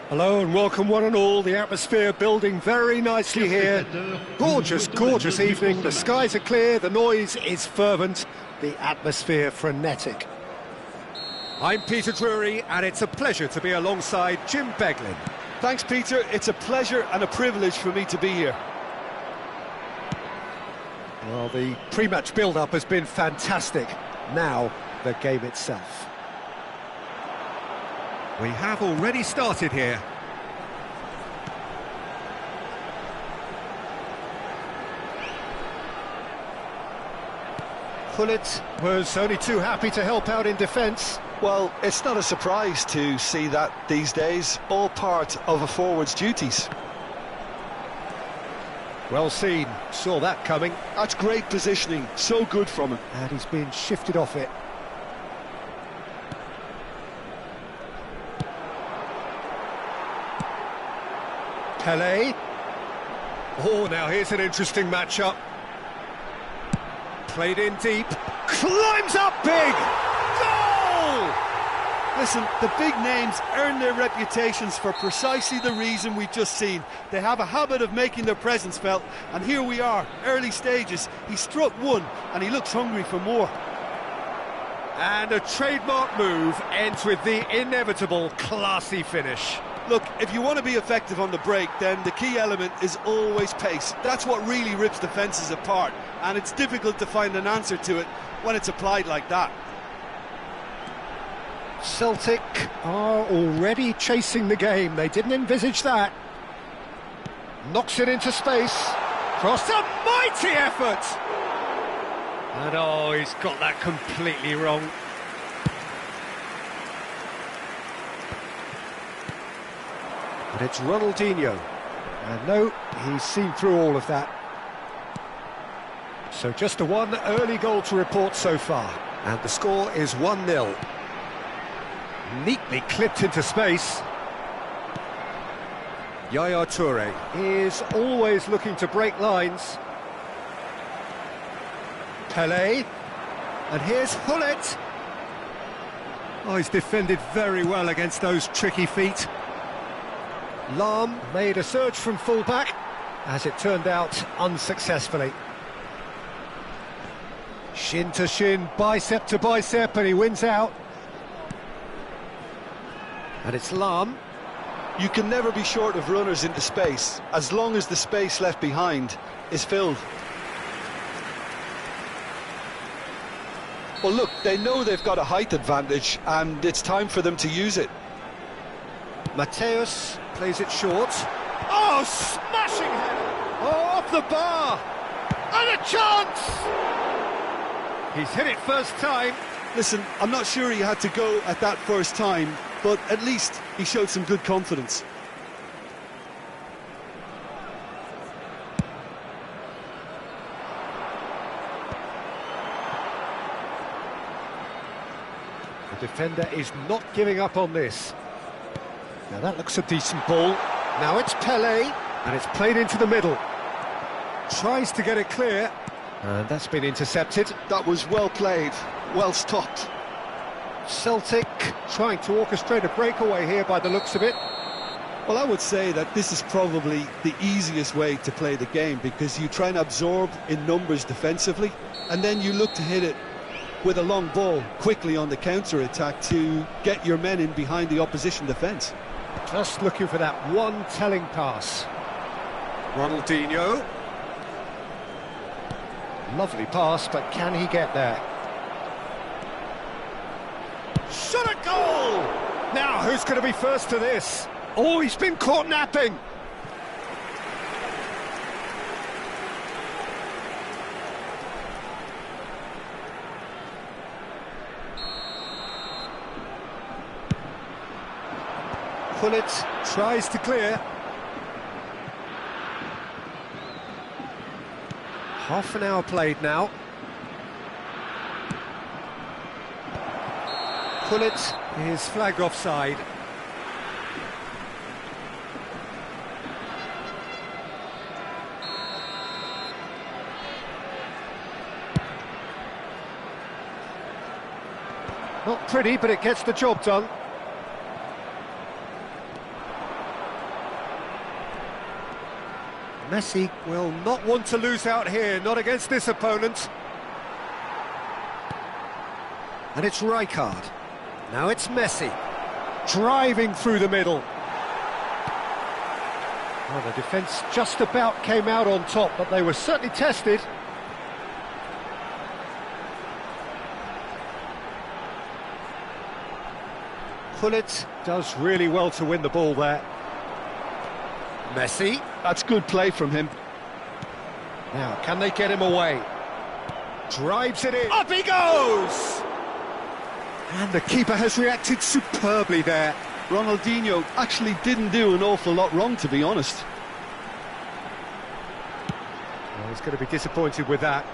Hello and welcome one and all, the atmosphere building very nicely here. Gorgeous, gorgeous evening, the skies are clear, the noise is fervent, the atmosphere frenetic. I'm Peter Drury and it's a pleasure to be alongside Jim Beglin. Thanks Peter, it's a pleasure and a privilege for me to be here. Well, the pre-match build-up has been fantastic. Now, the game itself. We have already started here. Pullet was only too happy to help out in defence. Well, it's not a surprise to see that these days, all part of a forward's duties. Well seen, saw that coming. That's great positioning, so good from him. And he's been shifted off it. Pele. Oh, now here's an interesting matchup. Played in deep. Climbs up big! Goal! Listen, the big names earn their reputations for precisely the reason we've just seen. They have a habit of making their presence felt, and here we are, early stages. He struck one, and he looks hungry for more. And a trademark move ends with the inevitable classy finish. Look, if you want to be effective on the break, then the key element is always pace. That's what really rips defences apart, and it's difficult to find an answer to it when it's applied like that. Celtic are already chasing the game. They didn't envisage that. Knocks it into space. Cross, a mighty effort! And oh, he's got that completely wrong. But it's Ronaldinho. And no, he's seen through all of that. So just the one early goal to report so far. And the score is 1-0. Neatly clipped into space. Yaya Toure is always looking to break lines. Pelé, and here's Hullet. Oh, he's defended very well against those tricky feet. Lahm made a surge from full-back, as it turned out unsuccessfully. Shin to shin, bicep to bicep, and he wins out. And it's Lahm. You can never be short of runners into space, as long as the space left behind is filled. Well, look, they know they've got a height advantage, and it's time for them to use it. Mateus plays it short. Oh, smashing header! Oh, off the bar! And a chance! He's hit it first time. Listen, I'm not sure he had to go at that first time, but at least he showed some good confidence. The defender is not giving up on this. Now that looks a decent ball. Now it's Pelé, and it's played into the middle. Tries to get it clear, and that's been intercepted. That was well played, well stopped. Celtic trying to orchestrate a breakaway here by the looks of it. Well, I would say that this is probably the easiest way to play the game, because you try and absorb in numbers defensively, and then you look to hit it with a long ball quickly on the counter-attack to get your men in behind the opposition defence. Just looking for that one telling pass. Ronaldinho. Lovely pass, but can he get there? Shot a goal! Now, who's going to be first to this? Oh, he's been caught napping! Hullet tries to clear. Half an hour played now. Hullet is flagged offside. Not pretty, but it gets the job done. Messi will not want to lose out here, not against this opponent. And it's Rijkaard. Now it's Messi, driving through the middle. Well, the defence just about came out on top, but they were certainly tested. Hullet does really well to win the ball there. Messi. That's good play from him. Now, can they get him away? Drives it in. Up he goes! And the keeper has reacted superbly there. Ronaldinho actually didn't do an awful lot wrong, to be honest. Well, he's going to be disappointed with that.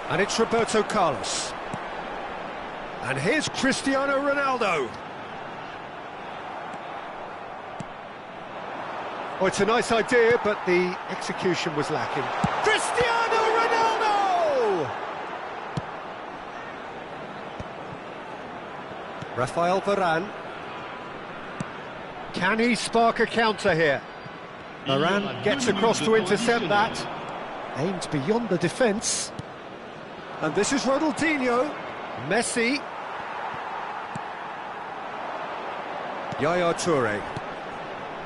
And it's Roberto Carlos. And here's Cristiano Ronaldo. Oh, it's a nice idea, but the execution was lacking. Cristiano Ronaldo! Rafael Varane. Can he spark a counter here? Varane gets across to intercept that. Aimed beyond the defence. And this is Ronaldinho. Messi. Yaya Toure.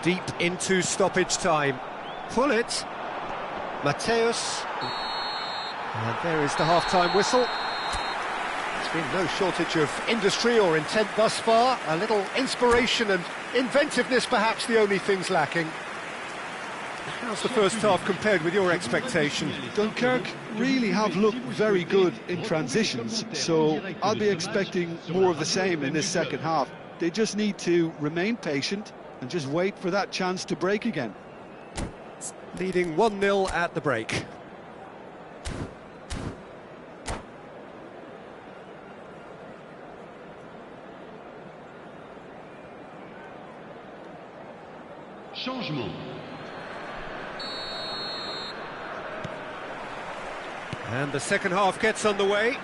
Deep into stoppage time. Hullet. Mateus. And there is the half-time whistle. There's been no shortage of industry or intent thus far. A little inspiration and inventiveness, perhaps the only things lacking. How's the first half compared with your expectation? Dunkirk really have looked very good in transitions, so I'll be expecting more of the same in this second half. They just need to remain patient and just wait for that chance to break again. Leading 1-0 at the break. Changement. And the second half gets underway.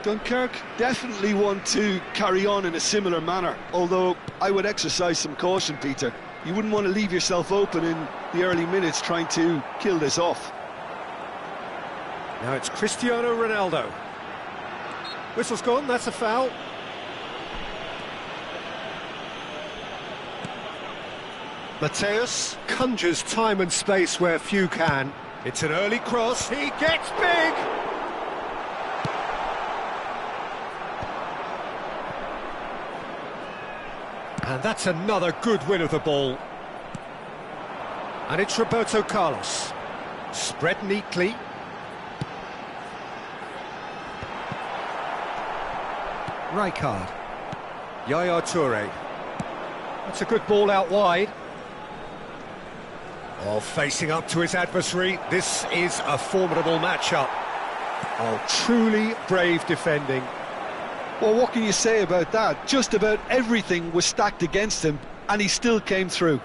Dunkirk definitely want to carry on in a similar manner, although I would exercise some caution, Peter. You wouldn't want to leave yourself open in the early minutes trying to kill this off. Now it's Cristiano Ronaldo. Whistle's gone, that's a foul. Mateus conjures time and space where few can. It's an early cross, he gets big! And that's another good win of the ball. And it's Roberto Carlos. Spread neatly. Rijkaard. Yaya Toure. That's a good ball out wide. Oh, facing up to his adversary. This is a formidable matchup. Oh, truly brave defending. Well, what can you say about that? Just about everything was stacked against him, and he still came through.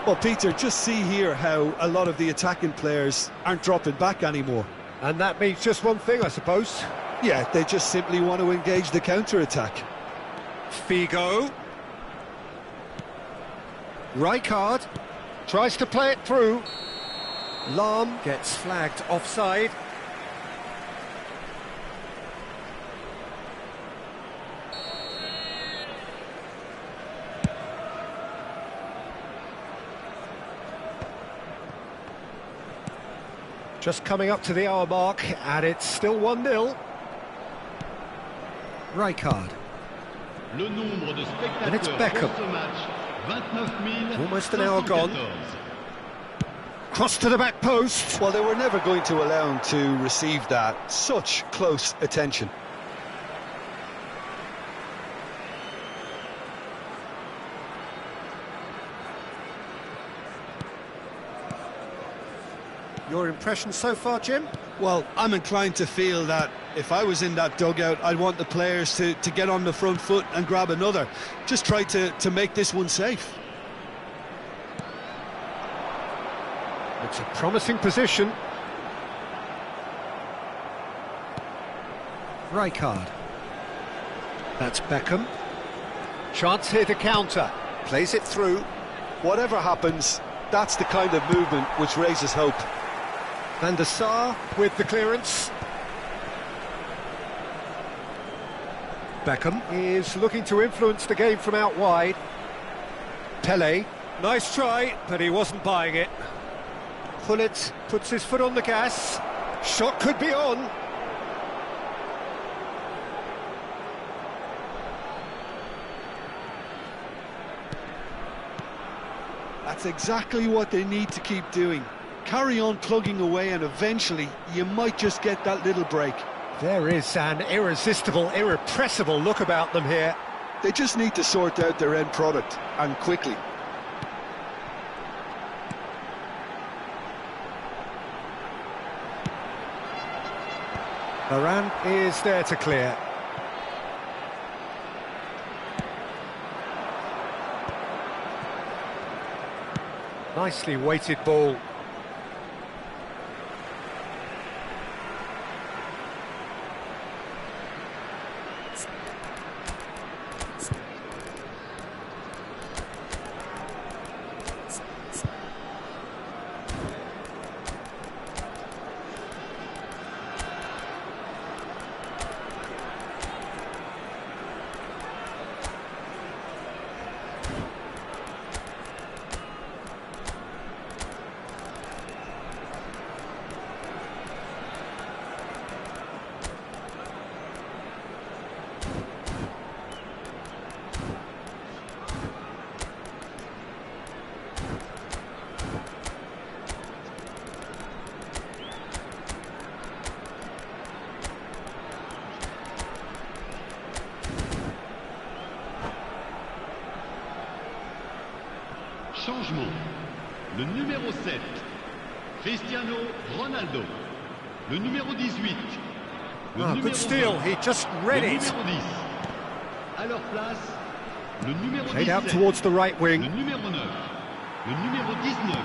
Well, Peter, just see here how a lot of the attacking players aren't dropping back anymore. And that means just one thing, I suppose. Yeah, they just simply want to engage the counter-attack. Figo. Rijkaard tries to play it through. Lahm gets flagged offside. Just coming up to the hour mark, and it's still 1-0. Rijkaard. And it's Beckham. Almost an hour gone. Cross to the back post. Well, they were never going to allow him to receive that. Such close attention. Your impression so far, Jim? Well, I'm inclined to feel that if I was in that dugout, I'd want the players to get on the front foot and grab another. Just try to make this one safe. It's a promising position. Rijkaard. That's Beckham. Chance here to counter. Plays it through. Whatever happens, that's the kind of movement which raises hope. Van der Sar with the clearance. Beckham is looking to influence the game from out wide. Pele, nice try, but he wasn't buying it. Gullit puts his foot on the gas. Shot could be on. That's exactly what they need to keep doing. Carry on plugging away, and eventually you might just get that little break. There is an irresistible, irrepressible look about them here. They just need to sort out their end product, and quickly. Varane is there to clear. Nicely weighted ball. Changement. Le numéro 7, Cristiano Ronaldo. Le numéro 18. Le numéro Good steal, 20, he just read le it. numéro 10. À leur place, Le numéro Played out 17. towards the right Le wing. numéro 9. Le numéro 19.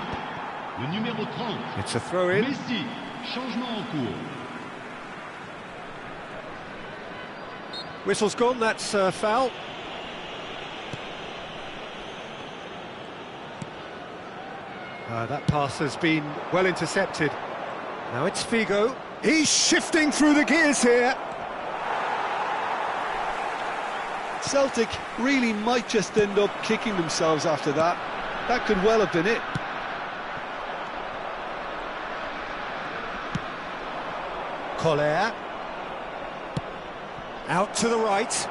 Le numéro 30. It's a throw-in. Messi. Changement en cours. Whistle's gone, that's foul. That pass has been well intercepted. Now it's Figo. He's shifting through the gears here. Celtic really might just end up kicking themselves after that. That could well have been it. Collier. Out to the right.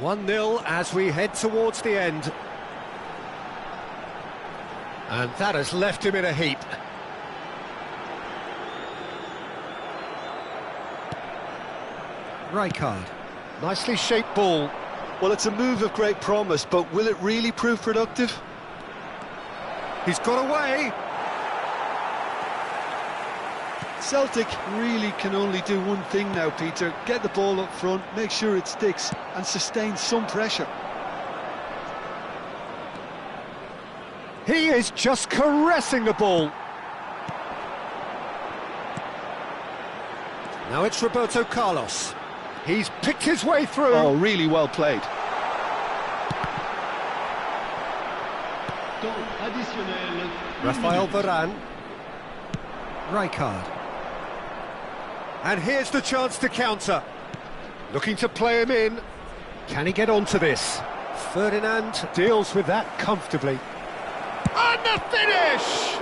1-0 as we head towards the end. And that has left him in a heap. Rijkaard. Nicely shaped ball. Well, it's a move of great promise, but will it really prove productive? He's got away. Celtic really can only do one thing now, Peter. Get the ball up front, make sure it sticks, and sustain some pressure. He is just caressing the ball. Now it's Roberto Carlos. He's picked his way through. Oh, really well played. Temps additionnel. Rafael Varane. Rijkaard. And here's the chance to counter. Looking to play him in. Can he get onto this? Ferdinand deals with that comfortably. And the finish!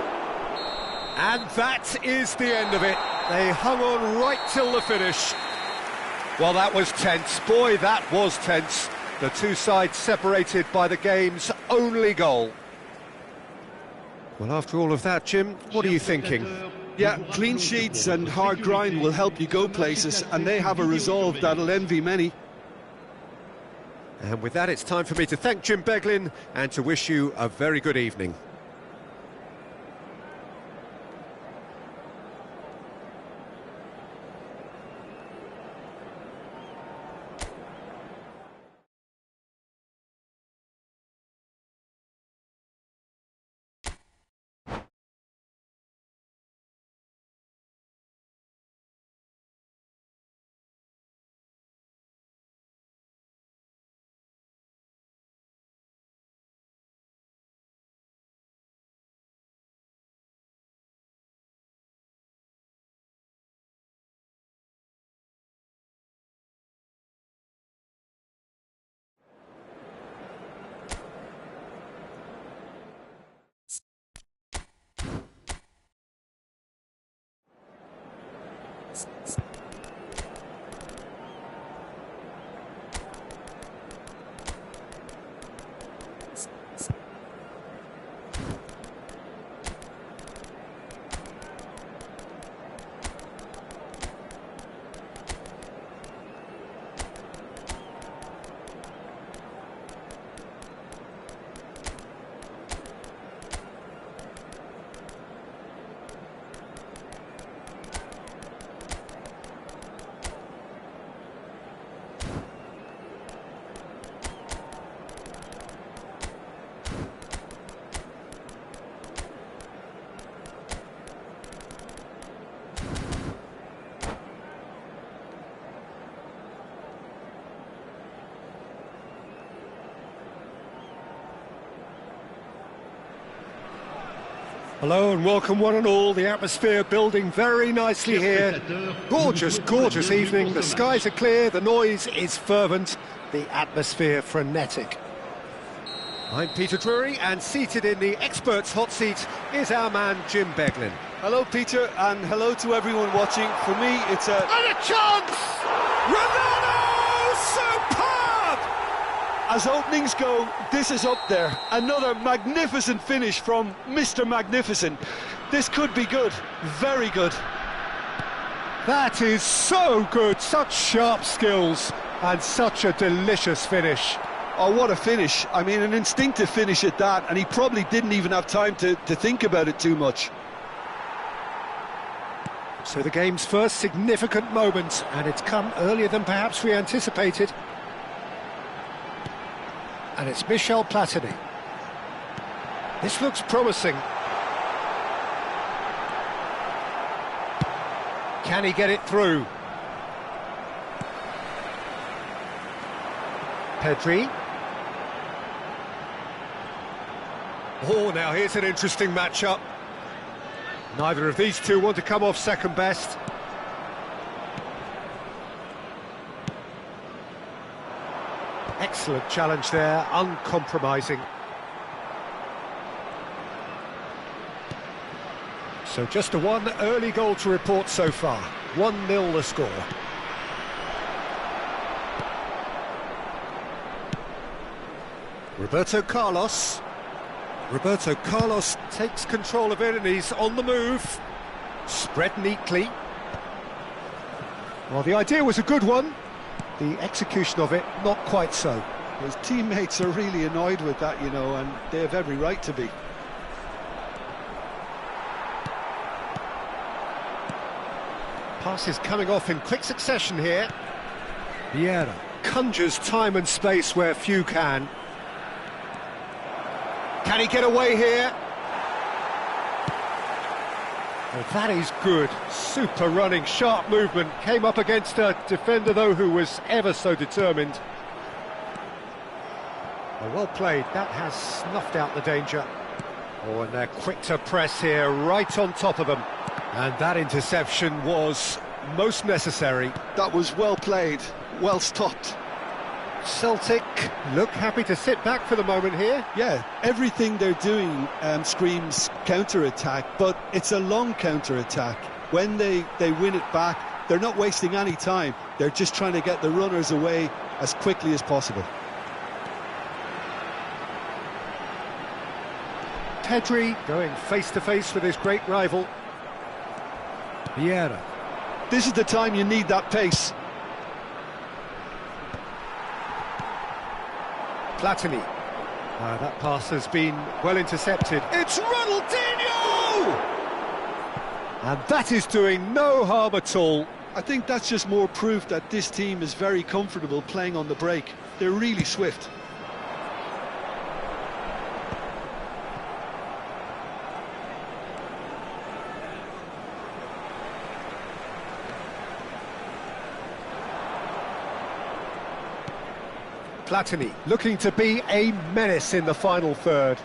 And that is the end of it. They hung on right till the finish. Well, that was tense. Boy, that was tense. The two sides separated by the game's only goal. Well, after all of that, Jim, what are you thinking? Yeah, clean sheets and hard grind will help you go places, and they have a resolve that'll envy many. And with that, it's time for me to thank Jim Beglin and to wish you a very good evening. Hello and welcome one and all. The atmosphere building very nicely here. Gorgeous, gorgeous evening. The skies are clear, the noise is fervent, the atmosphere frenetic. I'm Peter Drury, and seated in the experts' hot seat is our man Jim Beglin. Hello, Peter, and hello to everyone watching. For me, it's a... And a chance! Ronaldo! Superb! As openings go, this is up there. Another magnificent finish from Mr. Magnificent. This could be good, very good. That is so good, such sharp skills and such a delicious finish. Oh, what a finish. I mean, an instinctive finish at that, and he probably didn't even have time to think about it too much. So the game's first significant moment, and it's come earlier than perhaps we anticipated. And it's Michel Platini. This looks promising. Can he get it through? Pedri. Oh, now here's an interesting matchup. Neither of these two want to come off second best. Excellent challenge there, uncompromising. So just a one early goal to report so far. 1-0 the score. Roberto Carlos. Roberto Carlos takes control of it and he's on the move. Spread neatly. Well, the idea was a good one. The execution of it, not quite so. His teammates are really annoyed with that, you know, and they have every right to be. Passes coming off in quick succession here. Vieira conjures time and space where few can. Can he get away here? Well, that is good. Super running, sharp movement. Came up against a defender, though, who was ever so determined. Well played. That has snuffed out the danger. Oh, and they're quick to press here, right on top of them. And that interception was most necessary. That was well played, well stopped. Celtic look happy to sit back for the moment here. Yeah, everything they're doing screams counter-attack, but it's a long counter-attack. When they win it back, they're not wasting any time. They're just trying to get the runners away as quickly as possible. Pedri going face-to-face with his great rival. Vieira. This is the time you need that pace. Platini. That pass has been well intercepted. It's Ronaldinho! And that is doing no harm at all. I think that's just more proof that this team is very comfortable playing on the break. They're really swift. Platini looking to be a menace in the final third.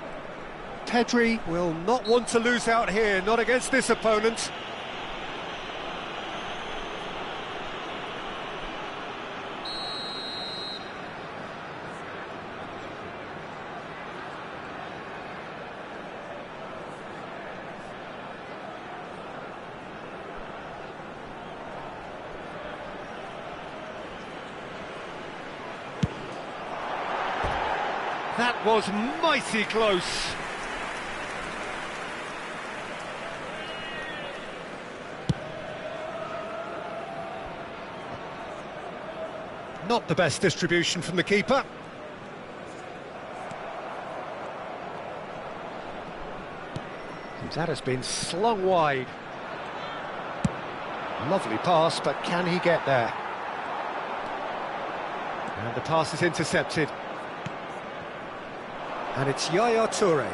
Pedri will not want to lose out here, not against this opponent. That was mighty close. Not the best distribution from the keeper. That has been slung wide. Lovely pass, but can he get there? And the pass is intercepted. And it's Yaya Toure.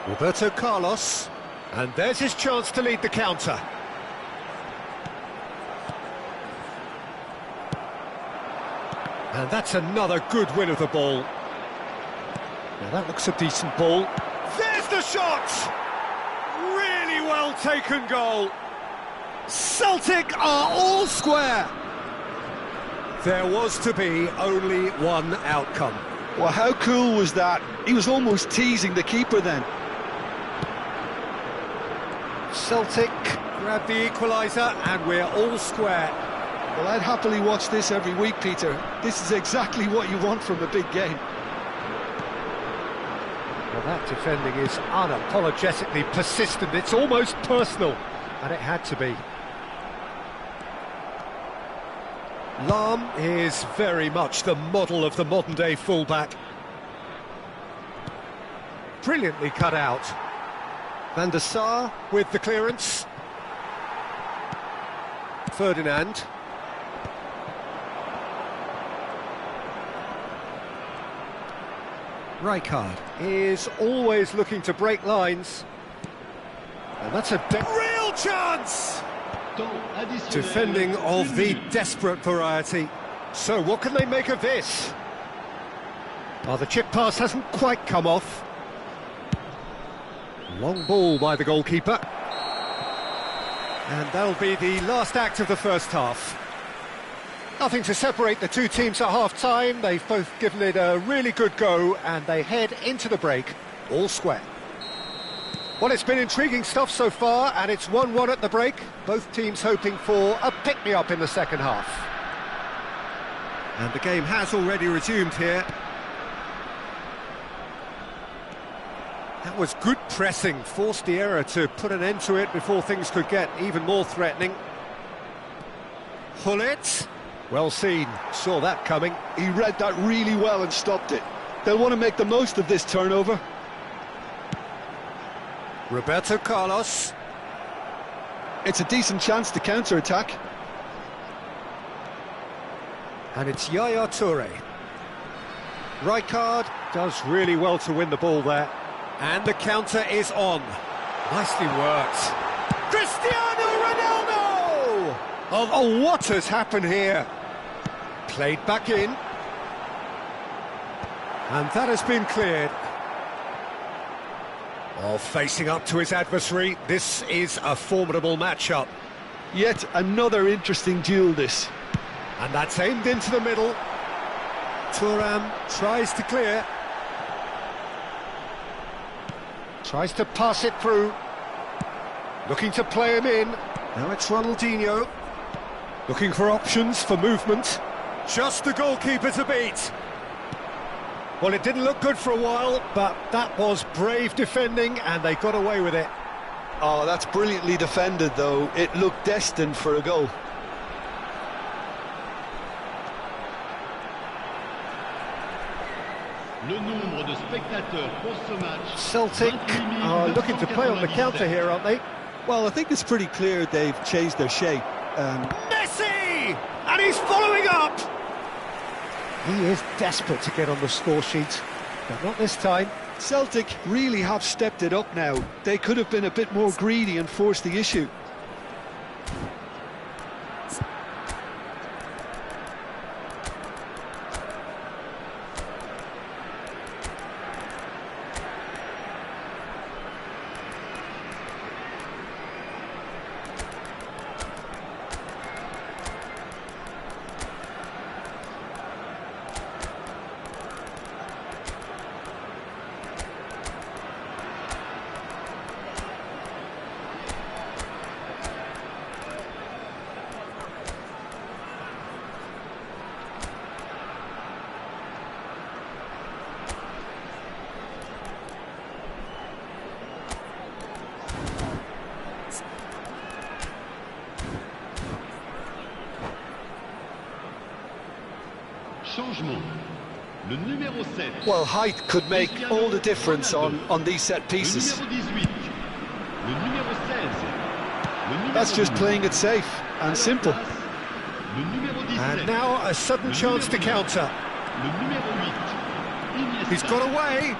Roberto Carlos. And there's his chance to lead the counter. And that's another good win of the ball. Now that looks a decent ball. There's the shot! Really well taken goal. Celtic are all square. There was to be only one outcome. Well, how cool was that? He was almost teasing the keeper then. Celtic grab the equaliser and we're all square. Well, I'd happily watch this every week, Peter. This is exactly what you want from a big game. Well, that defending is unapologetically persistent. It's almost personal, and it had to be. Lahm is very much the model of the modern-day fullback. Brilliantly cut out. Van der Sar with the clearance. Ferdinand. Rijkaard is always looking to break lines. And that's a real chance! Defending of the desperate variety. So what can they make of this? Oh, the chip pass hasn't quite come off. Long ball by the goalkeeper. And that'll be the last act of the first half. Nothing to separate the two teams at half-time. They've both given it a really good go, and they head into the break all square. Well, it's been intriguing stuff so far, and it's 1-1 at the break. Both teams hoping for a pick-me-up in the second half. And the game has already resumed here. That was good pressing, forced the error to put an end to it before things could get even more threatening. Hullet, well seen, saw that coming. He read that really well and stopped it. They'll want to make the most of this turnover. Roberto Carlos. It's a decent chance to counter-attack. And it's Yaya Toure. Rijkaard does really well to win the ball there. And the counter is on. Nicely worked. Cristiano Ronaldo! Oh, what has happened here? Played back in. And that has been cleared. Oh, facing up to his adversary. This is a formidable matchup. Yet another interesting duel, this. And that's aimed into the middle. Thuram tries to clear. Tries to pass it through. Looking to play him in. Now it's Ronaldinho. Looking for options for movement. Just the goalkeeper to beat. Well, it didn't look good for a while, but that was brave defending, and they got away with it. Oh, that's brilliantly defended, though. It looked destined for a goal. Celtic are looking to play on the counter here, aren't they? Well, I think it's pretty clear they've changed their shape. Messi! And he's following up! He is desperate to get on the score sheet, but not this time. Celtic really have stepped it up now. They could have been a bit more greedy and forced the issue. Well, height could make all the difference on these set pieces. That's just playing it safe and simple. And now a sudden chance to counter. He's got away.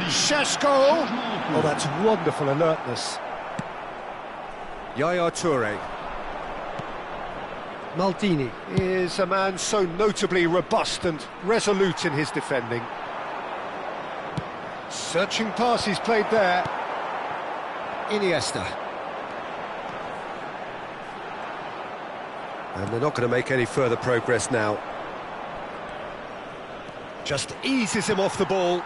Sheshko. Oh, that's wonderful alertness. Yaya Toure. Maldini is a man so notably robust and resolute in his defending. Searching pass he's played there. Iniesta. And they're not going to make any further progress now. Just eases him off the ball.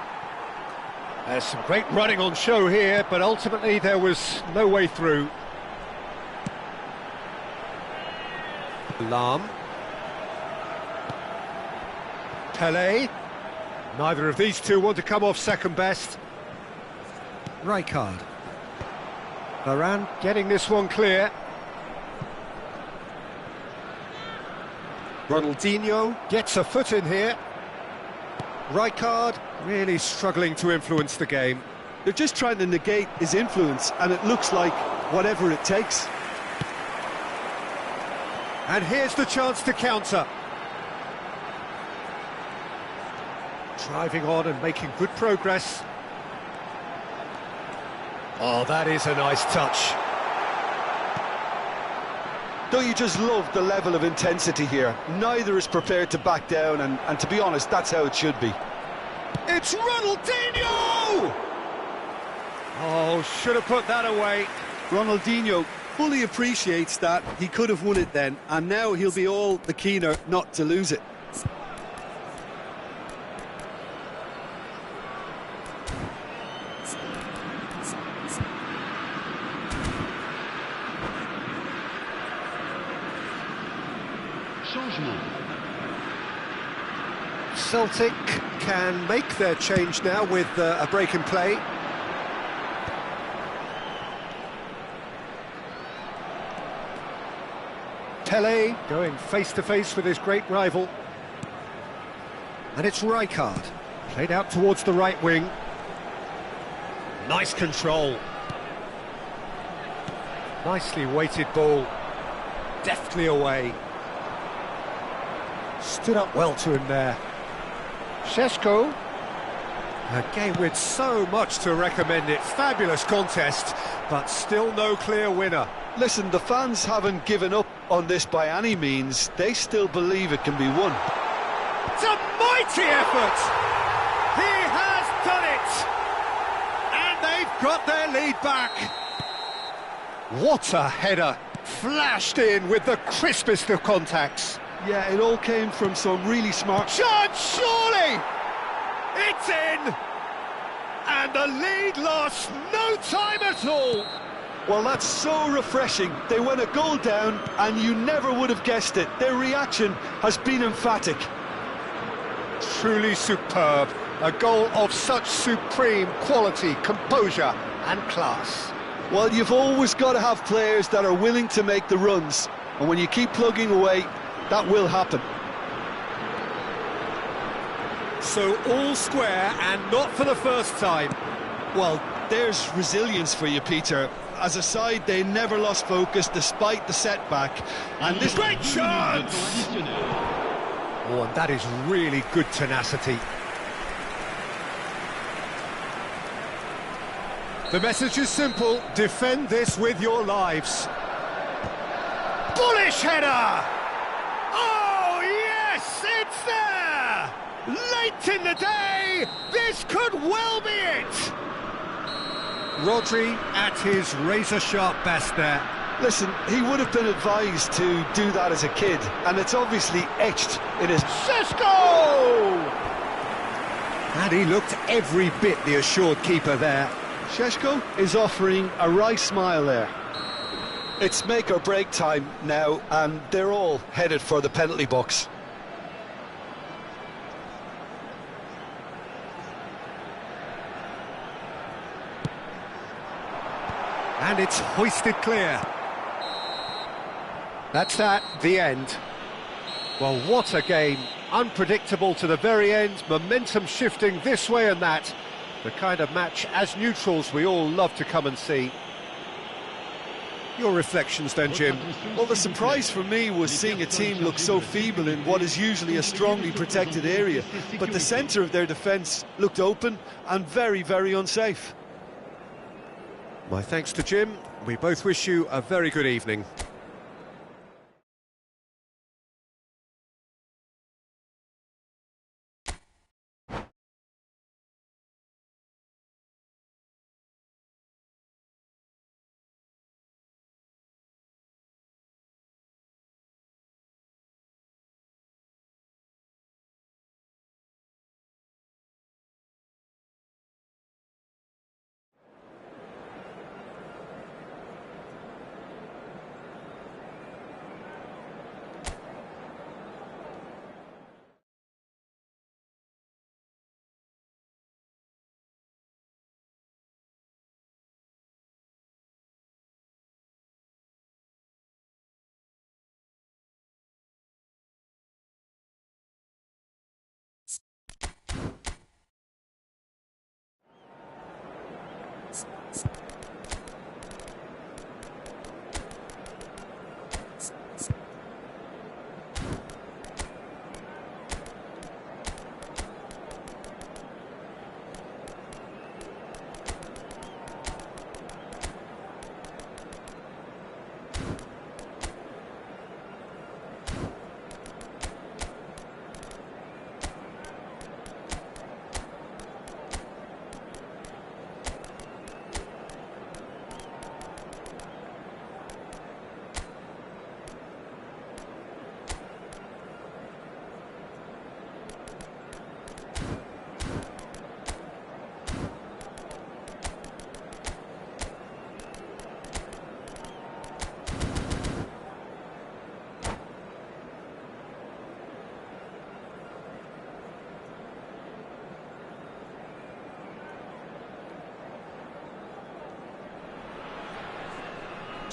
There's some great running on show here, but ultimately there was no way through. Lam. Pelé. Neither of these two want to come off second best. Rijkaard. Varane getting this one clear. Ronaldinho gets a foot in here. Rijkaard really struggling to influence the game. They're just trying to negate his influence, and it looks like whatever it takes. And here's the chance to counter. Driving on and making good progress. Oh, that is a nice touch. Don't you just love the level of intensity here? Neither is prepared to back down, and to be honest, that's how it should be. It's Ronaldinho! Oh, should have put that away. Ronaldinho fully appreciates that he could have won it then, and now he'll be all the keener not to lose it. Changement. Celtic can make their change now with a break in play. Pele going face-to-face with his great rival. And it's Rijkaard, played out towards the right wing. Nice control. Nicely weighted ball. Deftly away. Stood up well to him there. Šeško. A game with so much to recommend it. Fabulous contest, but still no clear winner. Listen, the fans haven't given up on this by any means. They still believe it can be won. It's a mighty effort! He has done it! And they've got their lead back. What a header! Flashed in with the crispest of contacts. Yeah, it all came from some really smart... Chance, surely! It's in! And the lead lost no time at all! Well, that's so refreshing. They went a goal down, and you never would have guessed it. Their reaction has been emphatic. Truly superb. A goal of such supreme quality, composure and class. Well, you've always got to have players that are willing to make the runs. And when you keep plugging away, that will happen. So all square and not for the first time. Well, there's resilience for you, Peter. As a side, they never lost focus despite the setback. And this great chance! Oh, and that is really good tenacity. The message is simple: defend this with your lives. Bullish header! Oh, yes, it's there! Late in the day, this could well be it! Rodri at his razor-sharp best there. Listen, he would have been advised to do that as a kid, and it's obviously etched in his... Šeško! And he looked every bit the assured keeper there. Šeško is offering a wry smile there. It's make or break time now, and they're all headed for the penalty box. And it's hoisted clear. That's that, the end. Well, what a game. Unpredictable to the very end, momentum shifting this way and that. The kind of match, as neutrals, we all love to come and see. Your reflections then, Jim? Well, the surprise for me was seeing a team look so feeble in what is usually a strongly protected area. But the centre of their defence looked open and very, very unsafe. My thanks to Jim. We both wish you a very good evening.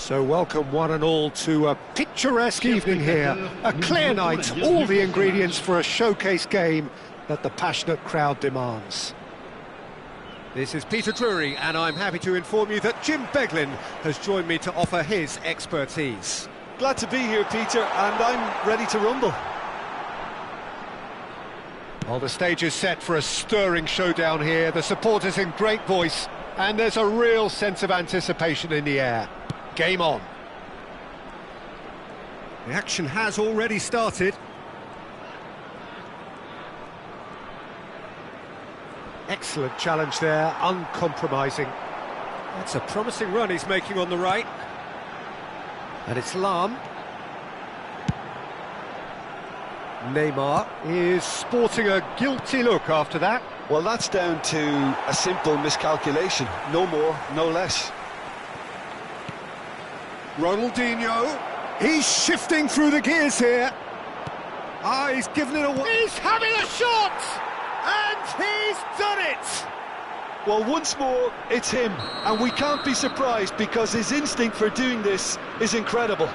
So welcome one and all to a picturesque evening here, a clear night, all the ingredients for a showcase game that the passionate crowd demands. This is Peter Drury, and I'm happy to inform you that Jim Beglin has joined me to offer his expertise. Glad to be here, Peter, and I'm ready to rumble. Well, the stage is set for a stirring showdown here, the supporters in great voice, and there's a real sense of anticipation in the air. Game on. The action has already started. Excellent challenge there, uncompromising. That's a promising run he's making on the right. And it's Lam. Neymar is sporting a guilty look after that. Well, that's down to a simple miscalculation. No more, no less. Ronaldinho, he's shifting through the gears here. Ah, he's given it away. He's having a shot! And he's done it! Well, once more, it's him. And we can't be surprised because his instinct for doing this is incredible.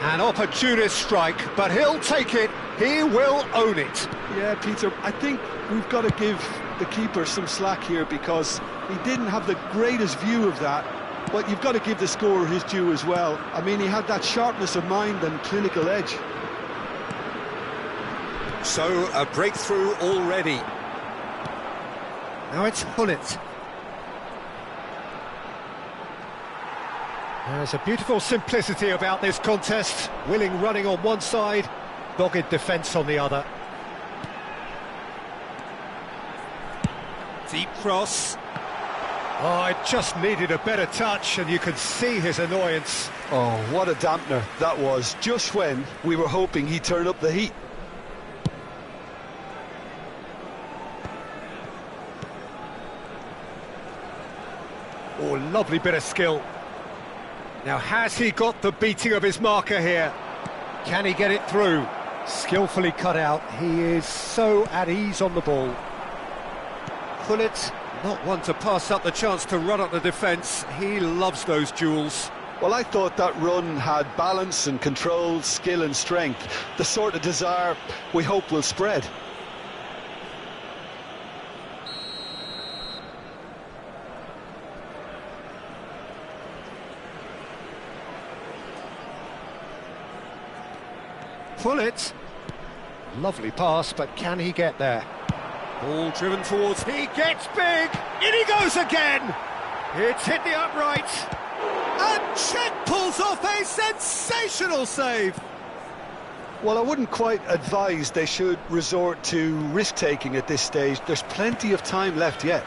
An opportunist strike, but he'll take it. He will own it. Yeah, Peter, I think we've got to give the keeper some slack here because he didn't have the greatest view of that. But you've got to give the scorer his due as well. I mean, he had that sharpness of mind and clinical edge. So, a breakthrough already. Now it's Hullet. There's a beautiful simplicity about this contest. Willing running on one side, dogged defence on the other. Deep cross. Oh, it just needed a better touch, and you can see his annoyance. Oh, what a dampener that was, just when we were hoping he'd turn up the heat. Oh, lovely bit of skill. Now, has he got the beating of his marker here? Can he get it through? Skillfully cut out. He is so at ease on the ball. Hullet, not one to pass up the chance to run up the defence. He loves those duels. Well, I thought that run had balance and control, skill and strength. The sort of desire we hope will spread. Hullet. Lovely pass, but can he get there? Ball driven towards, he gets big, in he goes again! It's hit the upright, and Czech pulls off a sensational save! Well, I wouldn't quite advise they should resort to risk-taking at this stage. There's plenty of time left yet.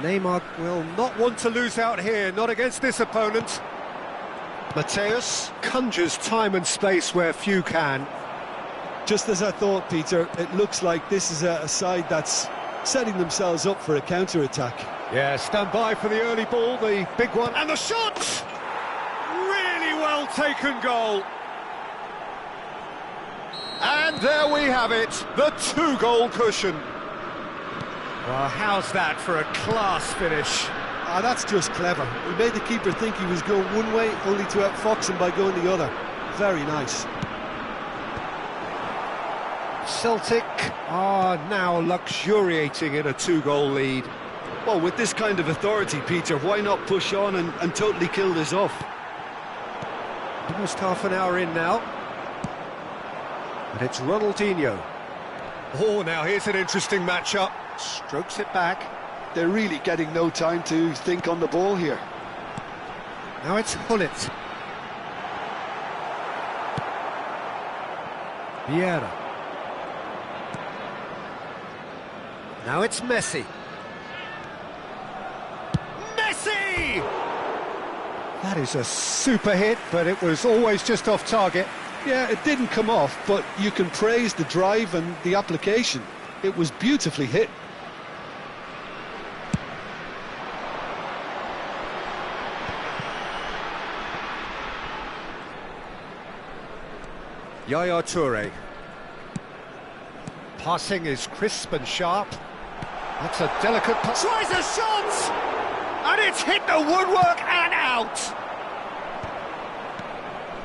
Neymar will not want to lose out here, not against this opponent. Mateus conjures time and space where few can. Just as I thought, Peter, it looks like this is a side that's setting themselves up for a counter-attack. Yeah, stand by for the early ball, the big one, and the shot! Really well taken goal. And there we have it, the two-goal cushion. Well, how's that for a class finish? Ah, that's just clever. He made the keeper think he was going one way, only to outfox him by going the other. Very nice. Celtic are now luxuriating in a two-goal lead. Well, with this kind of authority, Peter, why not push on and totally kill this off? Almost half an hour in now. And it's Ronaldinho. Oh, now here's an interesting matchup. Strokes it back. They're really getting no time to think on the ball here. Now it's Hullet. Vieira. Now it's Messi. Messi! That is a super hit, but it was always just off target. Yeah, it didn't come off, but you can praise the drive and the application. It was beautifully hit. Yaya Toure. Passing is crisp and sharp. That's a delicate pass. Tries a shot! And it's hit the woodwork and out!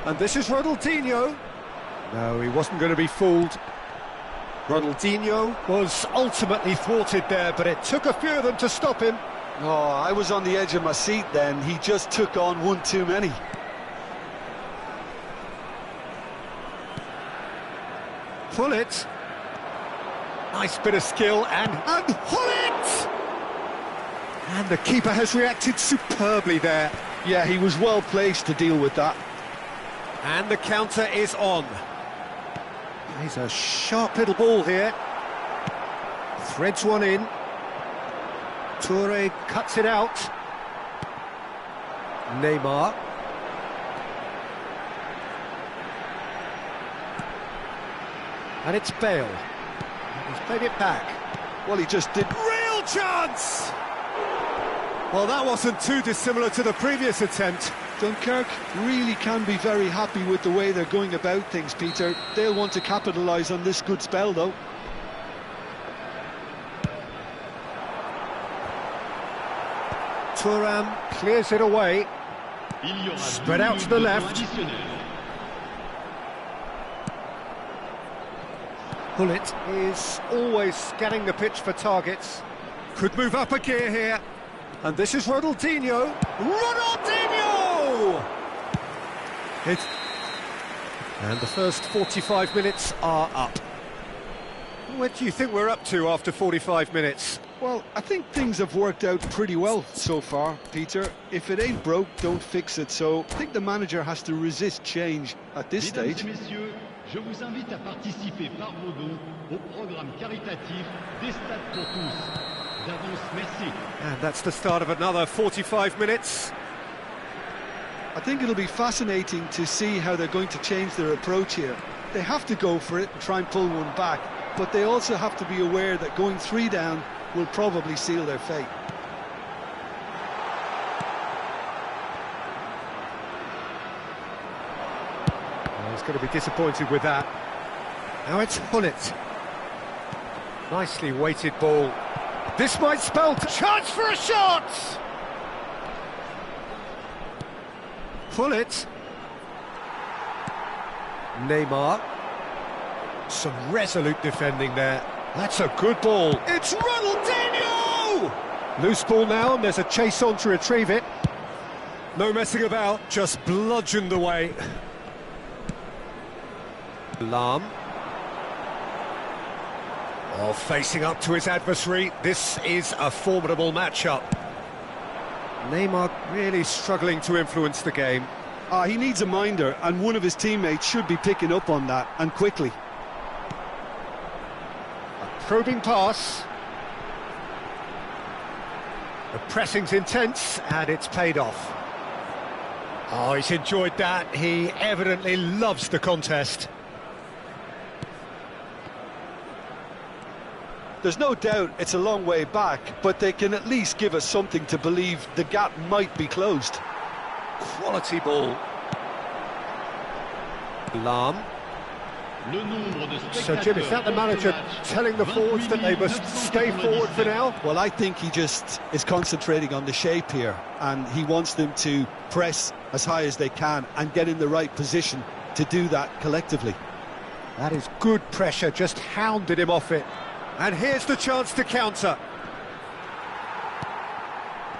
And this is Ronaldinho. No, he wasn't going to be fooled. Ronaldinho was ultimately thwarted there, but it took a few of them to stop him. Oh, I was on the edge of my seat then. He just took on one too many. Hullet. Nice bit of skill and Hullet! And the keeper has reacted superbly there. Yeah, he was well placed to deal with that. And the counter is on. He's a sharp little ball here. Threads one in. Toure cuts it out. Neymar. And it's Bale. He's played it back. Well, he just did. Real chance! Well, that wasn't too dissimilar to the previous attempt. Dunkirk really can be very happy with the way they're going about things, Peter. They'll want to capitalise on this good spell, though. Thuram clears it away. Spread out to the left. Hullet is always scanning the pitch for targets. Could move up a gear here. And this is Ronaldinho. Ronaldinho! And the first 45 minutes are up. What do you think we're up to after 45 minutes? Well, I think things have worked out pretty well so far, Peter. If it ain't broke, don't fix it. So I think the manager has to resist change at this stage. Mesdames et messieurs, je vous invite à participer par vos dons au programme caritatif des Stades pour tous. D'avance, merci. And that's the start of another 45 minutes. I think it'll be fascinating to see how they're going to change their approach here. They have to go for it and try and pull one back, but they also have to be aware that going 3 down will probably seal their fate. Well, he's going to be disappointed with that. Now it's Hullet. Nicely weighted ball. This might spell chance for a shot! Hullet. Neymar. Some resolute defending there. That's a good ball. It's Ronaldinho! Loose ball now, and there's a chase on to retrieve it. No messing about, just bludgeoned away. Lahm. Oh, facing up to his adversary. This is a formidable matchup. Neymar really struggling to influence the game. He needs a minder, and one of his teammates should be picking up on that, and quickly. Probing pass. The pressing's intense, and it's paid off. Oh, he's enjoyed that. He evidently loves the contest. There's no doubt it's a long way back, but they can at least give us something to believe the gap might be closed. Quality ball. Lahm. So, Jim, is that the manager telling the forwards that they must stay forward for now? Well, I think he just is concentrating on the shape here, and he wants them to press as high as they can and get in the right position to do that collectively. That is good pressure, just hounded him off it. And here's the chance to counter.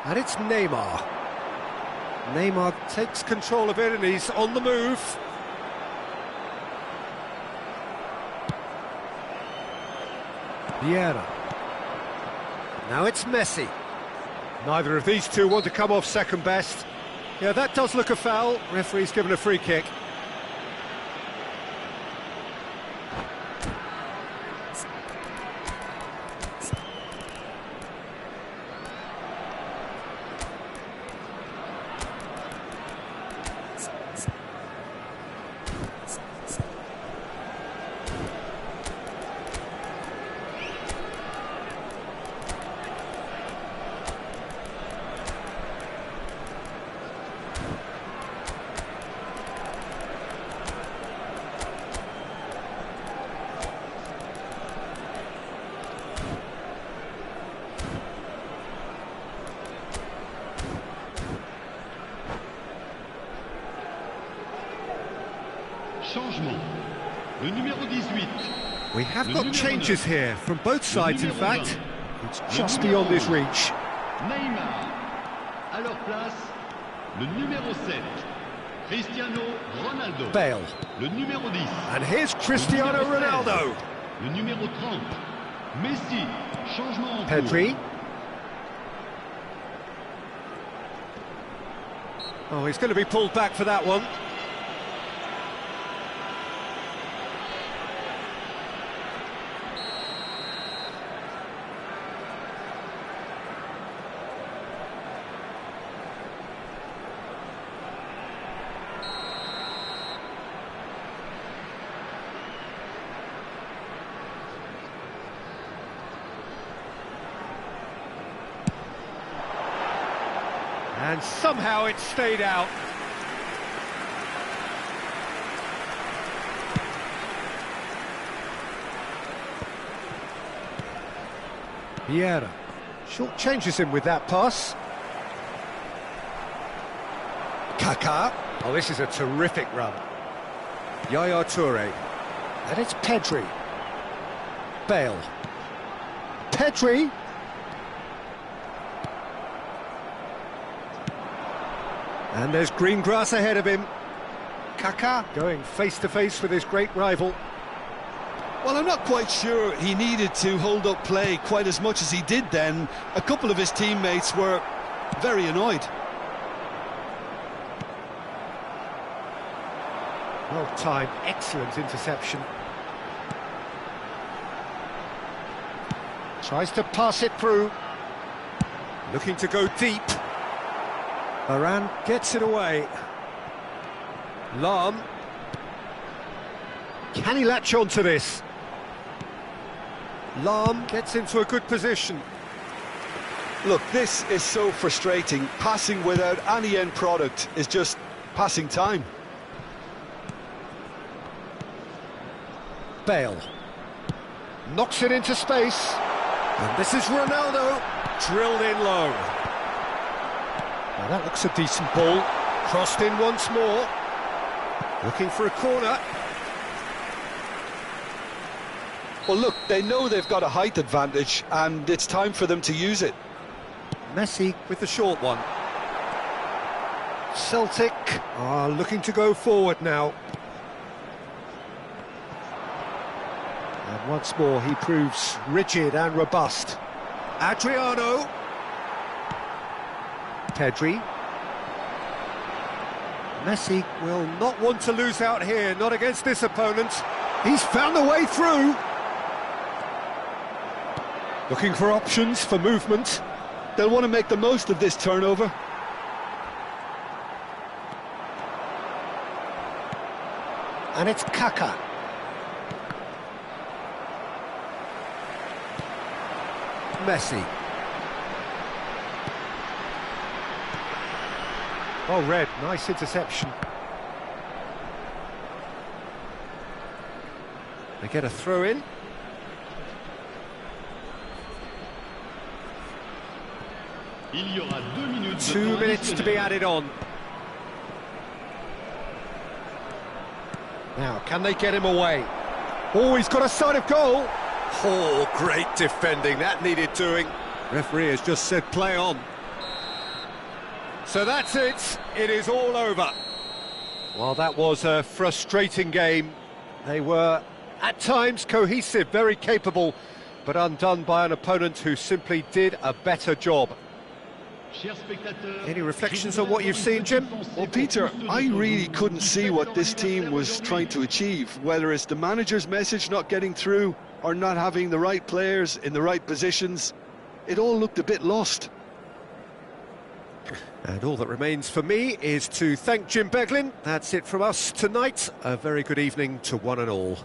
And it's Neymar. Neymar takes control of it and he's on the move. Vieira. Now it's Messi. Neither of these two want to come off second best. Yeah, that does look a foul. Referee's given a free kick. Changement. Le numéro 18. We have got changes here from both sides, in fact. It's just beyond his reach. Neymar. À leur place, le numéro 7. Cristiano Ronaldo. Bale. Le numéro 10. And here's Cristiano Le numéro 16. Ronaldo. Le numéro 30. Messi. Changement en Pedri. cours. Oh, he's going to be pulled back for that one. And somehow it stayed out. Vieira short changes him with that pass. Kaká. Oh, this is a terrific run. Yaya Toure. And it's Pedri. Bale. Pedri. And there's green grass ahead of him. Kaká going face-to-face with his great rival. Well, I'm not quite sure he needed to hold up play quite as much as he did then. A couple of his teammates were very annoyed. Well timed, excellent interception. Tries to pass it through. Looking to go deep. Varane gets it away. Lahm. Can he latch on to this? Lahm gets into a good position. Look, this is so frustrating. Passing without any end product is just passing time. Bale. Knocks it into space. And this is Ronaldo. Drilled in low. Now that looks a decent ball. Crossed in once more. Looking for a corner. Well, look, they know they've got a height advantage, and it's time for them to use it. Messi with the short one. Celtic are looking to go forward now. And once more he proves rigid and robust. Adriano. Pedri. Messi will not want to lose out here, not against this opponent. He's found a way through. Looking for options for movement. They'll want to make the most of this turnover. And it's Kaká. Messi. Oh, red, nice interception. They get a throw in. Il y aura 2 minutes de 2 temps minutes to be additionnel. added on. Now, can they get him away? Oh, he's got a side of goal. Oh, great defending. That needed doing. Referee has just said play on. So that's it, it is all over. Well, that was a frustrating game. They were, at times, cohesive, very capable, but undone by an opponent who simply did a better job. Any reflections on what you've seen, Jim? Well, Peter, I really couldn't see what this team was trying to achieve, whether it's the manager's message not getting through or not having the right players in the right positions. It all looked a bit lost. And all that remains for me is to thank Jim Beglin. That's it from us tonight. A very good evening to one and all.